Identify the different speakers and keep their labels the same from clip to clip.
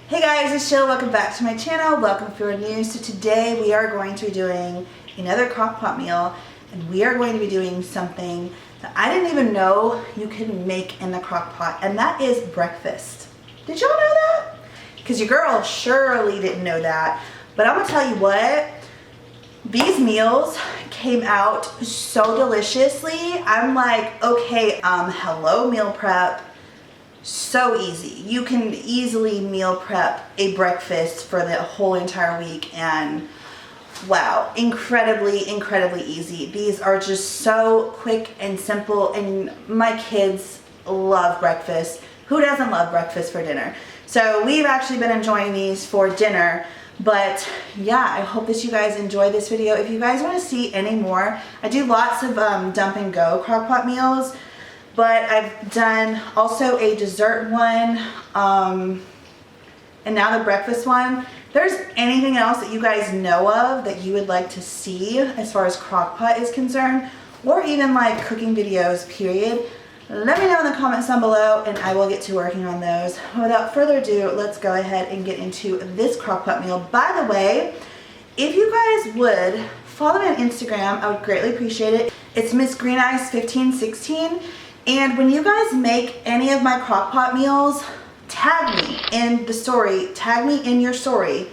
Speaker 1: Hey guys, it's Jill. Welcome back to my channel. Welcome if you're new. So today we are going to be doing another crock pot meal, and we are going to be doing something that I didn't even know you could make in the crock pot, and that is breakfast. Did y'all know that? Because your girl surely didn't know that. But I'm gonna tell you what, these meals came out so deliciously. I'm like, okay, hello meal prep. So easy. You can easily meal prep a breakfast for the whole entire week, and wow, incredibly easy. These are just so quick and simple, and my kids love breakfast. Who doesn't love breakfast for dinner? So we've actually been enjoying these for dinner. But yeah, I hope that you guys enjoy this video. If you guys want to see any more, I do lots of dump and go crock pot meals. But I've done also a dessert one, and now the breakfast one. If there's anything else that you guys know of that you would like to see as far as crock pot is concerned, or even like cooking videos, period, let me know in the comments down below and I will get to working on those. Without further ado, let's go ahead and get into this crock pot meal. By the way, if you guys would follow me on Instagram, I would greatly appreciate it. It's Missgreeneyes 1516. And when you guys make any of my crock pot meals, tag me in the story, tag me in your story,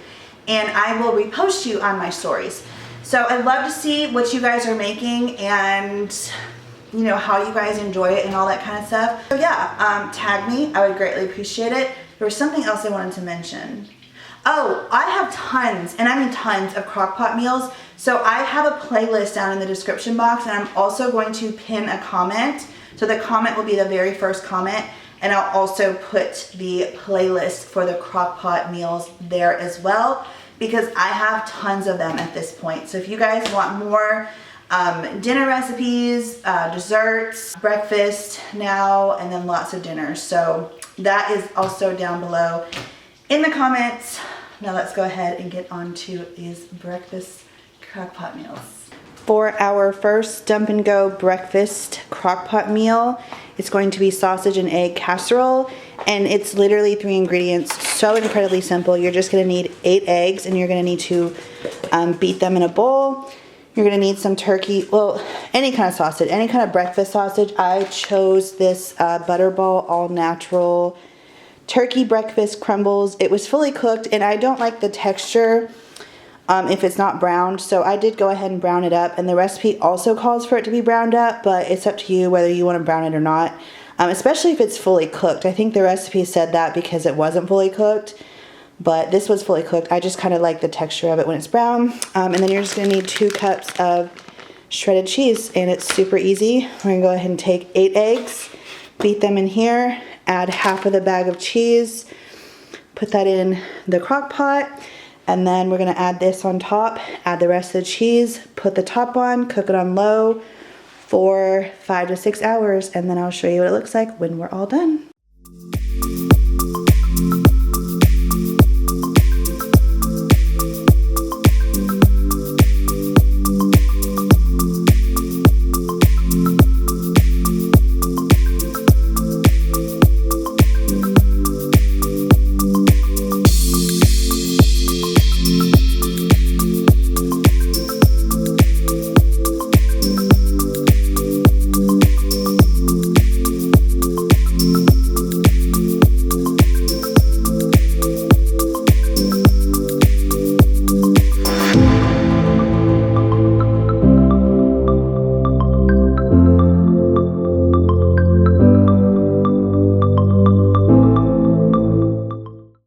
Speaker 1: and I will repost you on my stories. So I'd love to see what you guys are making and you know how you guys enjoy it and all that kind of stuff. So yeah, tag me, I would greatly appreciate it. There was something else I wanted to mention. Oh, I have tons, and I mean tons of crock pot meals. So I have a playlist down in the description box, and I'm also going to pin a comment. So the comment will be the very first comment, and I'll also put the playlist for the crock pot meals there as well, because I have tons of them at this point. So if you guys want more dinner recipes, desserts, breakfast now, and then lots of dinners. So that is also down below in the comments. Now let's go ahead and get on to these breakfast crock pot meals. For our first dump and go breakfast crock pot meal, it's going to be sausage and egg casserole, and it's literally 3 ingredients, so incredibly simple. You're just gonna need 8 eggs, and you're gonna need to beat them in a bowl. You're gonna need some turkey, well, any kind of sausage, any kind of breakfast sausage. I chose this Butterball all natural turkey breakfast crumbles. It was fully cooked, and I don't like the texture if it's not browned, so I did go ahead and brown it up, and the recipe also calls for it to be browned up, but it's up to you whether you want to brown it or not, especially if it's fully cooked. I think the recipe said that because it wasn't fully cooked, but this was fully cooked. I just kind of like the texture of it when it's brown. And then you're just going to need 2 cups of shredded cheese, and it's super easy. We're going to go ahead and take 8 eggs, beat them in here, add half of the bag of cheese, put that in the crock pot, and then we're gonna add this on top, add the rest of the cheese, put the top on, cook it on low for 5 to 6 hours, and then I'll show you what it looks like when we're all done.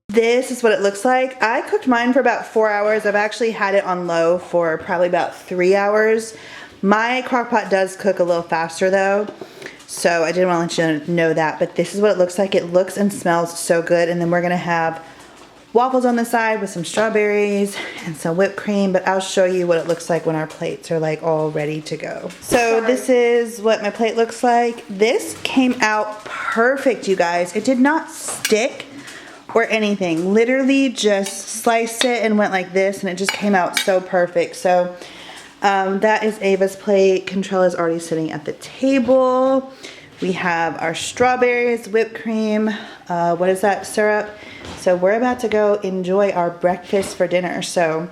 Speaker 1: This is what it looks like. I cooked mine for about 4 hours. I've actually had it on low for probably about 3 hours. My crock pot does cook a little faster though, so I didn't want to let you know that, but this is what it looks like. It looks and smells so good, and then we're gonna have waffles on the side with some strawberries and some whipped cream, but I'll show you what it looks like when our plates are like all ready to go. So this is what my plate looks like. This came out perfect, you guys. It did not stick or anything. Literally just sliced it and went like this, and it just came out so perfect. So that is Ava's plate. Control is already sitting at the table. We have our strawberries, whipped cream, what is that, syrup? So we're about to go enjoy our breakfast for dinner. So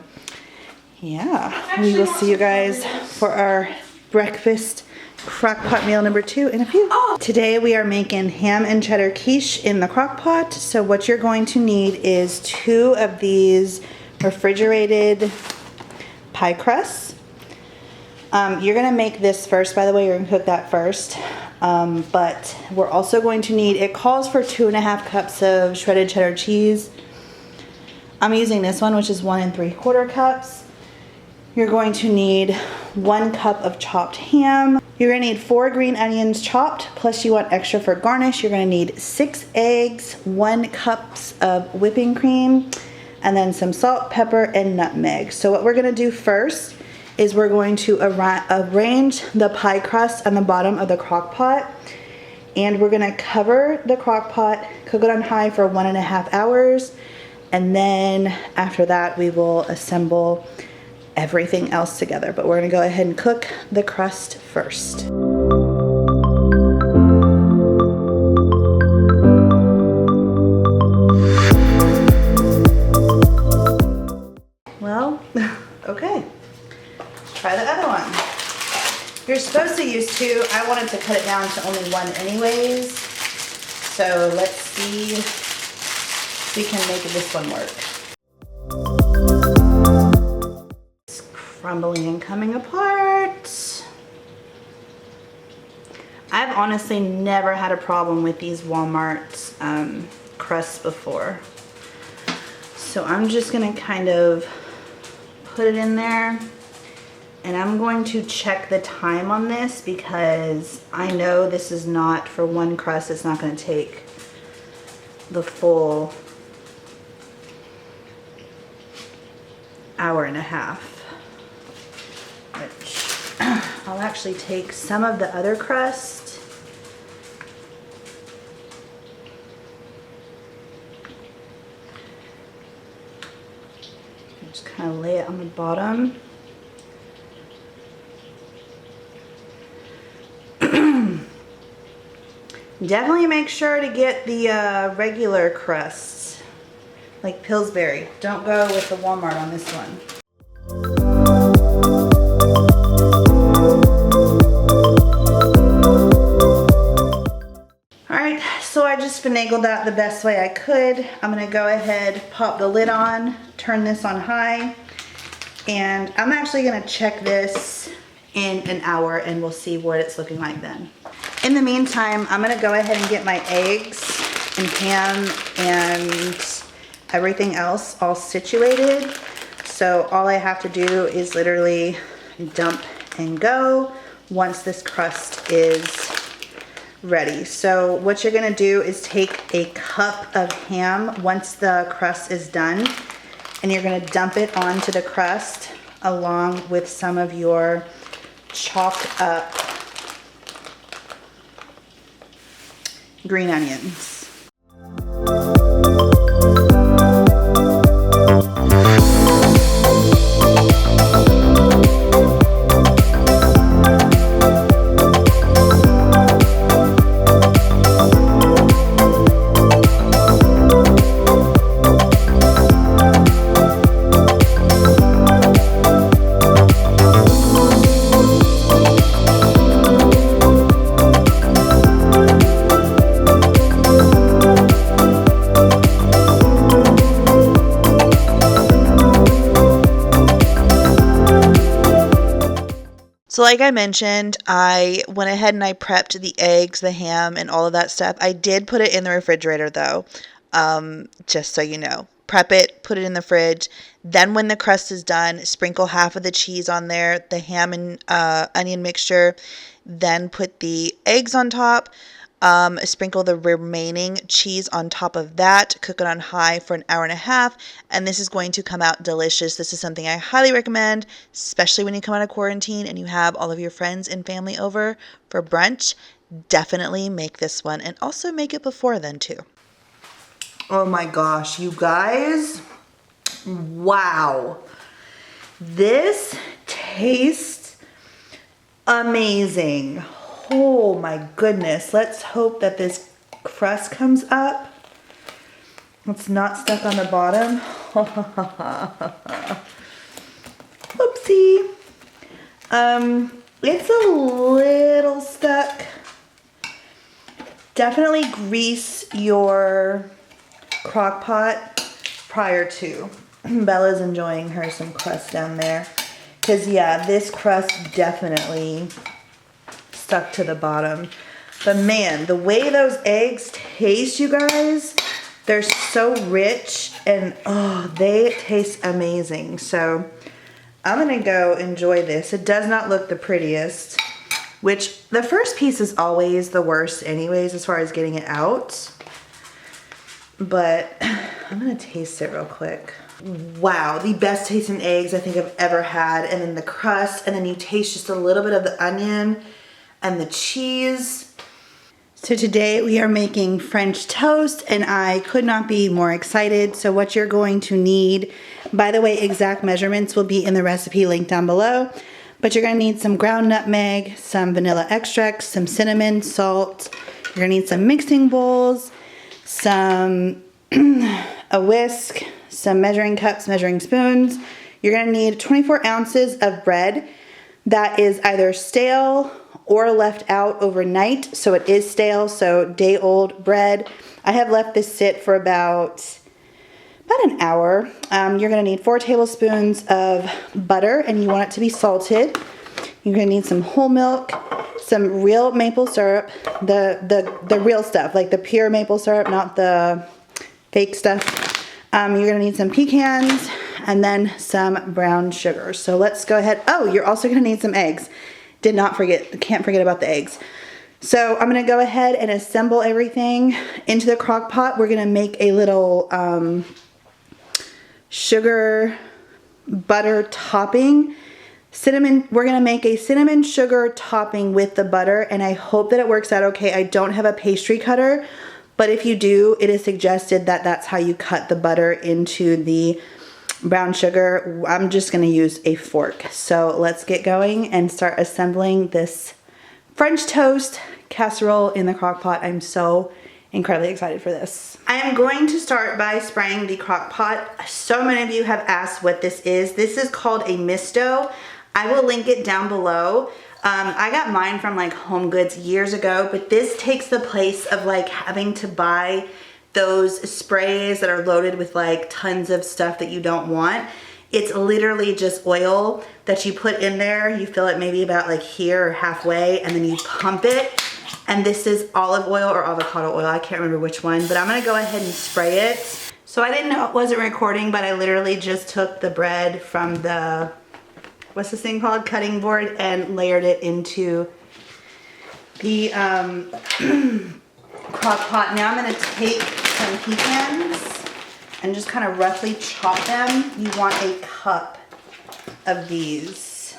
Speaker 1: yeah, we will see you guys for our breakfast crock pot meal number 2 in a few. Today we are making ham and cheddar quiche in the crock pot. So what you're going to need is 2 of these refrigerated pie crusts. You're gonna make this first, by the way. You're gonna cook that first. But we're also going to need, it calls for 2.5 cups of shredded cheddar cheese. I'm using this one, which is 1 3/4 cups. You're going to need 1 cup of chopped ham. You're gonna need 4 green onions chopped, plus you want extra for garnish. You're gonna need 6 eggs, 1 cups of whipping cream, and then some salt, pepper, and nutmeg. So what we're gonna do first is we're going to arrange the pie crust on the bottom of the crock pot, and we're gonna cover the crock pot, cook it on high for 1.5 hours, and then after that we will assemble everything else together. But we're gonna go ahead and cook the crust first. Well, okay. Try the other one. You're supposed to use 2. I wanted to cut it down to only 1 anyways. So let's see if we can make this one work. It's crumbling and coming apart. I've honestly never had a problem with these Walmart crusts before. So I'm just gonna kind of put it in there. And I'm going to check the time on this because I know this is not, for 1 crust, it's not going to take the full 1.5 hours. Which I'll actually take some of the other crust. Just kind of lay it on the bottom. Definitely make sure to get the regular crusts, like Pillsbury. Don't go with the Walmart on this one. Alright, so I just finagled that the best way I could. I'm gonna go ahead, pop the lid on, turn this on high, and I'm actually gonna check this in an hour and we'll see what it's looking like then. In the meantime, I'm gonna go ahead and get my eggs and ham and everything else all situated. So all I have to do is literally dump and go once this crust is ready. So what you're gonna do is take a cup of ham once the crust is done, and you're gonna dump it onto the crust along with some of your chopped up green onions. So like I mentioned, I went ahead and I prepped the eggs, the ham, and all of that stuff. I did put it in the refrigerator though, just so you know. Prep it, put it in the fridge. Then when the crust is done, sprinkle half of the cheese on there, the ham and onion mixture. Then put the eggs on top. Sprinkle the remaining cheese on top of that, cook it on high for 1.5 hours, and this is going to come out delicious. This is something I highly recommend, especially when you come out of quarantine and you have all of your friends and family over for brunch. Definitely make this one, and also make it before then too. Oh my gosh, you guys, wow. This tastes amazing. Oh my goodness. Let's hope that this crust comes up. It's not stuck on the bottom. Oopsie. It's a little stuck. Definitely grease your crock pot prior to. Bella's enjoying her some crust down there. Because yeah, this crust definitely stuck to the bottom. But man, the way those eggs taste, you guys, they're so rich and oh, they taste amazing. So I'm gonna go enjoy this. It does not look the prettiest, which the first piece is always the worst anyways as far as getting it out. But I'm gonna taste it real quick. Wow, the best tasting eggs I think I've ever had. And then the crust, and then you taste just a little bit of the onion and the cheese. So today we are making French toast and I could not be more excited. So what you're going to need, by the way, exact measurements will be in the recipe link down below, but you're gonna need some ground nutmeg, some vanilla extract, some cinnamon, salt. You're gonna need some mixing bowls, some a whisk, some measuring cups, measuring spoons. You're gonna need 24 ounces of bread that is either stale or left out overnight. So it is stale, so day old bread. I have left this sit for about an hour. You're gonna need 4 tablespoons of butter and you want it to be salted. You're gonna need some whole milk, some real maple syrup, the real stuff, like the pure maple syrup, not the fake stuff. You're gonna need some pecans and then some brown sugar. So let's go ahead. Oh, you're also gonna need some eggs. Did not forget, can't forget about the eggs. So I'm gonna go ahead and assemble everything into the crock pot. We're gonna make a little sugar butter topping. Cinnamon, we're gonna make a cinnamon sugar topping with the butter, and I hope that it works out okay. I don't have a pastry cutter, but if you do, it is suggested that that's how you cut the butter into the brown sugar. I'm just gonna use a fork. So let's get going and start assembling this French toast casserole in the crock pot. I'm so incredibly excited for this. I am going to start by spraying the crock pot. So many of you have asked what this is. This is called a misto. I will link it down below. I got mine from like Home Goods years ago, but this takes the place of like having to buy those sprays that are loaded with like tons of stuff that you don't want. It's literally just oil that you put in there. You fill it maybe about like here or halfway, and then you pump it. And this is olive oil or avocado oil. I can't remember which one, but I'm gonna go ahead and spray it. So I didn't know it wasn't recording, but I literally just took the bread from the, what's this thing called? Cutting board, and layered it into the crock pot. Now I'm gonna take some pecans and just kind of roughly chop them. You want a cup of these.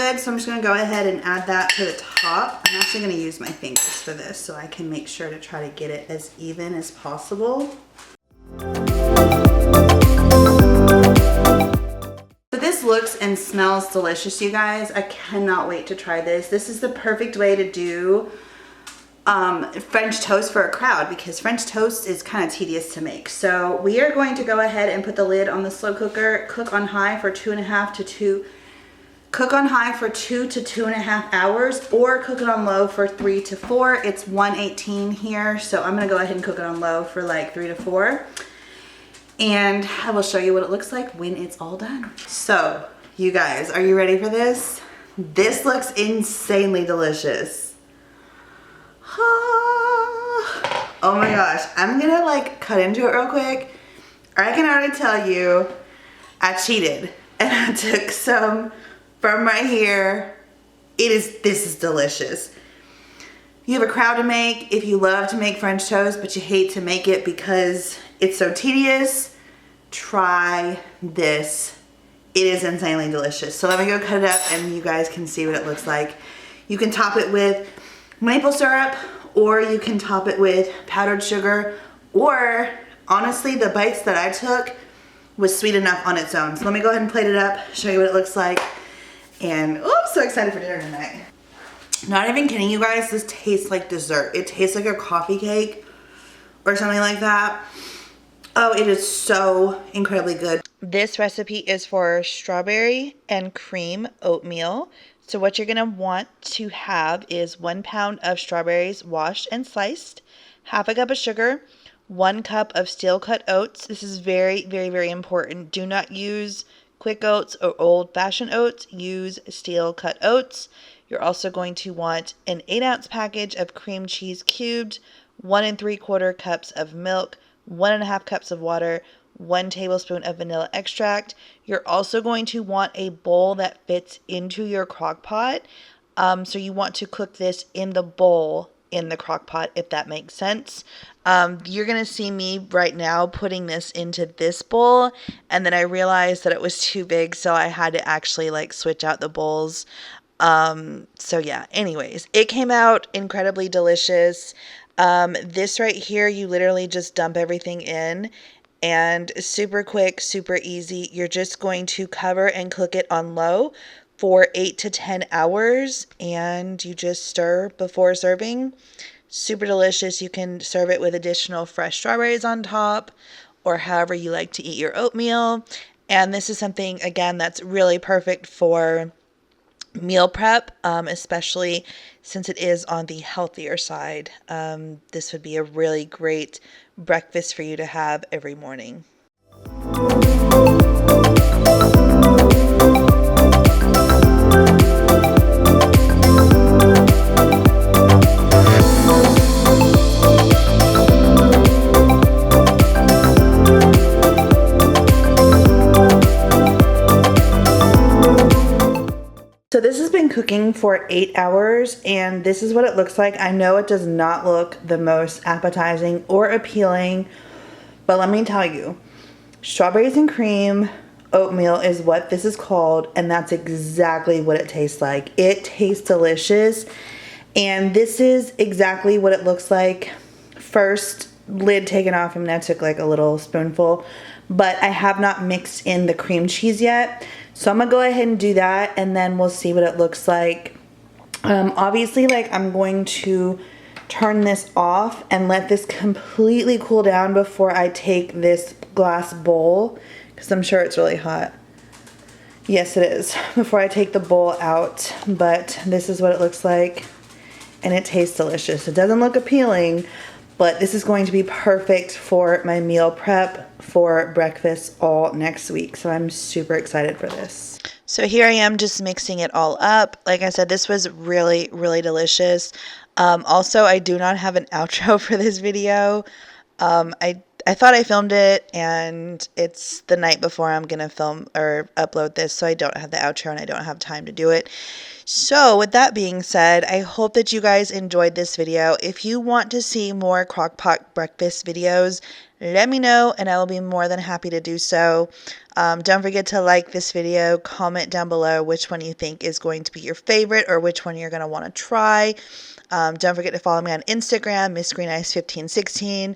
Speaker 1: good. So I'm just gonna go ahead and add that to the top. I'm actually gonna use my fingers for this so I can make sure to try to get it as even as possible. So this looks and smells delicious, you guys. I cannot wait to try this. This is the perfect way to do French toast for a crowd, because French toast is kind of tedious to make. So we are going to go ahead and put the lid on the slow cooker, cook on high for 2 to 2.5 hours, or cook it on low for 3 to 4. It's 118 here, so I'm gonna go ahead and cook it on low for like 3 to 4. And I will show you what it looks like when it's all done. So you guys, are you ready for this? This looks insanely delicious. Oh my gosh, I'm gonna like cut into it real quick. I can already tell you, I cheated and I took some from right here. This is delicious. You have a crowd to make. If you love to make French toast, but you hate to make it because it's so tedious, try this. It is insanely delicious. So let me go cut it up and you guys can see what it looks like. You can top it with maple syrup, or you can top it with powdered sugar, or honestly, the bites that I took was sweet enough on its own. So let me go ahead and plate it up, show you what it looks like. And oh, I'm so excited for dinner tonight. Not even kidding you guys, this tastes like dessert. It tastes like a coffee cake or something like that. Oh, it is so incredibly good. This recipe is for strawberry and cream oatmeal. So what you're going to want to have is 1 pound of strawberries washed and sliced, half a cup of sugar, 1 cup of steel cut oats. This is very, very, very important. Do not use quick oats or old-fashioned oats. Use steel cut oats. You're also going to want an 8-ounce package of cream cheese cubed, 1 3/4 cups of milk, 1 1/2 cups of water, 1 tablespoon of vanilla extract. You're also going to want a bowl that fits into your crock pot. So you want to cook this in the bowl in the crock pot, if that makes sense. You're going to see me right now putting this into this bowl, and then I realized that it was too big, so I had to actually like switch out the bowls. So yeah, anyways, it came out incredibly delicious. This right here, you literally just dump everything in, and super quick, super easy. You're just going to cover and cook it on low for 8 to 10 hours, and you just stir before serving. Super delicious. You can serve it with additional fresh strawberries on top, or however you like to eat your oatmeal. And this is something, again, that's really perfect for meal prep, especially since it is on the healthier side. This would be a really great breakfast for you to have every morning. So this has been cooking for 8 hours, and this is what it looks like. I know it does not look the most appetizing or appealing, but let me tell you, strawberries and cream oatmeal is what this is called, and that's exactly what it tastes like. It tastes delicious, and this is exactly what it looks like. First, lid taken off, and I took like a little spoonful, but I have not mixed in the cream cheese yet. So I'm gonna go ahead and do that, and then we'll see what it looks like. Obviously, like, I'm going to turn this off and let this completely cool down before I take this glass bowl, because I'm sure it's really hot. Yes, it is. Before I take the bowl out, but this is what it looks like, and it tastes delicious. It doesn't look appealing, but this is going to be perfect for my meal prep for breakfast all next week. So I'm super excited for this. So here I am just mixing it all up. Like I said, this was really, really delicious. Also, I do not have an outro for this video. I thought I filmed it, and it's the night before I'm going to film or upload this, so I don't have the outro and I don't have time to do it. So with that being said, I hope that you guys enjoyed this video. If you want to see more crockpot breakfast videos, let me know and I will be more than happy to do so. Don't forget to like this video, comment down below which one you think is going to be your favorite or which one you're going to want to try. Don't forget to follow me on Instagram, Missgreeneyes1516.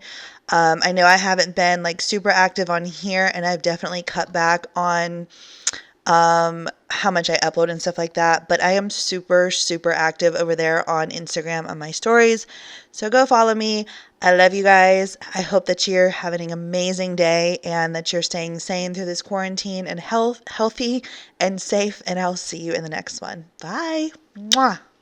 Speaker 1: I know I haven't been like super active on here, and I've definitely cut back on how much I upload and stuff like that, but I am super active over there on Instagram on my stories, so go follow me. I love you guys. I hope that you're having an amazing day and that you're staying sane through this quarantine and healthy and safe, and I'll see you in the next one. Bye. Mwah.